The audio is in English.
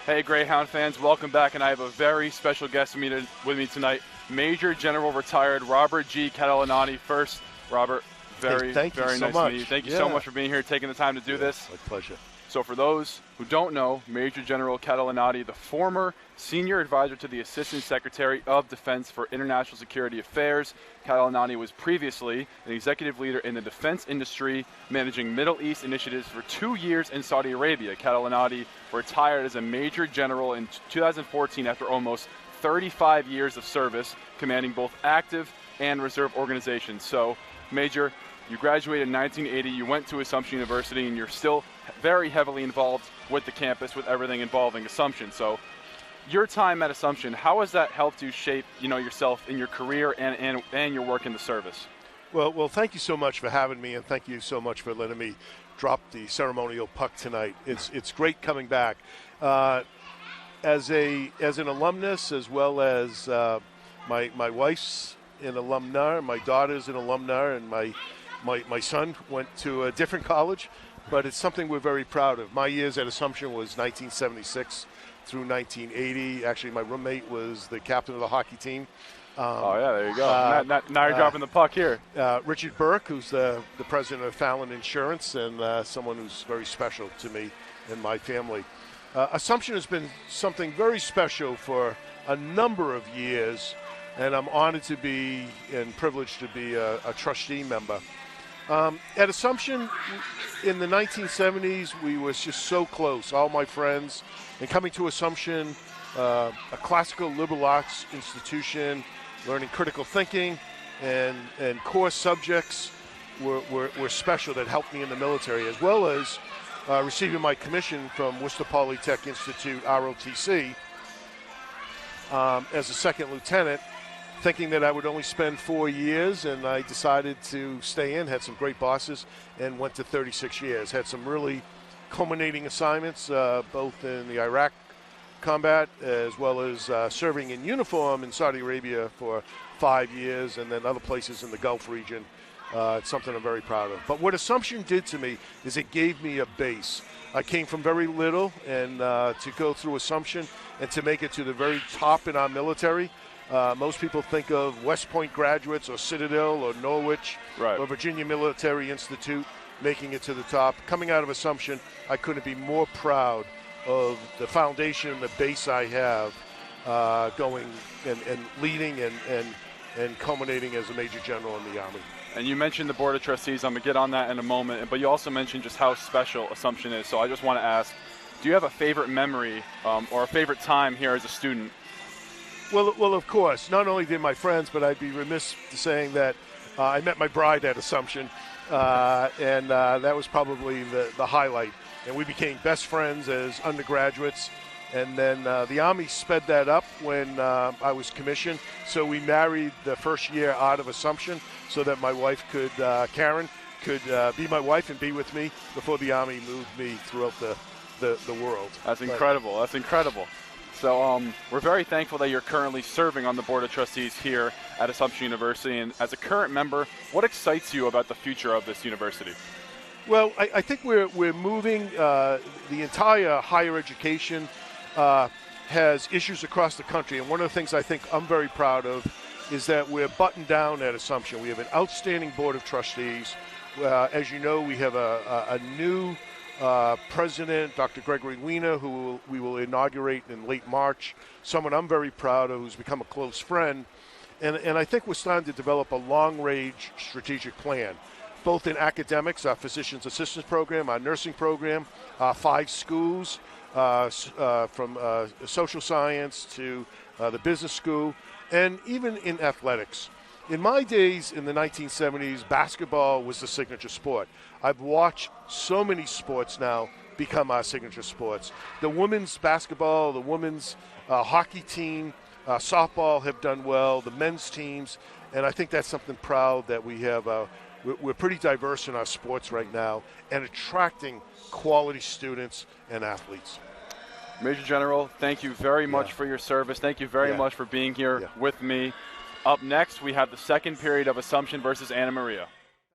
Hey, Greyhound fans, welcome back, and I have a very special guest with me tonight, Major General retired Robert G. Catalanotti. First, Robert, very nice to meet you. Thank you so much for being here, taking the time to do this. My pleasure. So for those who don't know, Major General Catalanotti, the former senior advisor to the Assistant Secretary of Defense for International Security Affairs. Catalanotti was previously an executive leader in the defense industry, managing Middle East initiatives for 2 years in Saudi Arabia. Catalanotti retired as a Major General in 2014 after almost 35 years of service, commanding both active and reserve organizations. So, Major, you graduated in 1980, you went to Assumption University, and you're still very heavily involved with the campus, with everything involving Assumption. So your time at Assumption, how has that helped you shape, yourself in your career and your work in the service? Well, thank you so much for having me, and thank you so much for letting me drop the ceremonial puck tonight. It's great coming back. As an alumnus, as well as my wife's an alumna, my daughter's an alumna, and my son went to a different college, but it's something we're very proud of. My years at Assumption was 1976 through 1980. Actually, my roommate was the captain of the hockey team. There you go. Now you're dropping the puck here. Richard Burke, who's the president of Fallon Insurance, and someone who's very special to me and my family. Assumption has been something very special for a number of years, and I'm honored to be and privileged to be a trustee member. At Assumption, in the 1970s, we were just so close, all my friends. And coming to Assumption, a classical liberal arts institution, learning critical thinking and core subjects were special that helped me in the military, as well as receiving my commission from Worcester Polytech Institute, ROTC, as a second lieutenant, thinking that I would only spend 4 years, and I decided to stay in, had some great bosses, and went to 36 years. Had some really culminating assignments, both in the Iraq combat as well as serving in uniform in Saudi Arabia for 5 years, and then other places in the Gulf region. It's something I'm very proud of. But what Assumption did to me is it gave me a base. I came from very little, and to go through Assumption and to make it to the very top in our military. Most people think of West Point graduates or Citadel or Norwich or Virginia Military Institute making it to the top. Coming out of Assumption, I couldn't be more proud of the foundation and the base I have going and leading and culminating as a Major General in the Army. And you mentioned the Board of Trustees. I'm going to get on that in a moment. But you also mentioned just how special Assumption is. So I just want to ask, do you have a favorite memory or a favorent time here as a student? Well, of course. Not only did my friends, but I'd be remiss saying that I met my bride at Assumption, and that was probably the highlight. And we became best friends as undergraduates. And then the Army sped that up when I was commissioned. So we married the first year out of Assumption so that my wife Karen, could be my wife and be with me before the Army moved me throughout the world. That's incredible. That's incredible. So we're very thankful that you're currently serving on the Board of Trustees here at Assumption University. And as a current member, what excites you about the future of this university? Well, I think we're moving. The entire higher education has issues across the country. And one of the things I think I'm very proud of is that we're buttoned down at Assumption. We have an outstanding Board of Trustees. As you know, we have a new President, Dr. Gregory Weiner, who we will inaugurate in late March, someone I'm very proud of who's become a close friend. And I think we're starting to develop a long-range strategic plan, both in academics, our physician's assistance program, our nursing program, 5 schools, from social science to the business school, and even in athletics. In my days in the 1970s, basketball was the signature sport. I've watched so many sports now become our signature sports. The women's basketball, the women's hockey team, softball have done well, the men's teams, and I think that's something proud that we have. We're pretty diverse in our sports right now and attracting quality students and athletes. Major General, thank you very much for your service. Thank you very much for being here with me. Up next, we have the second period of Assumption versus Anna Maria.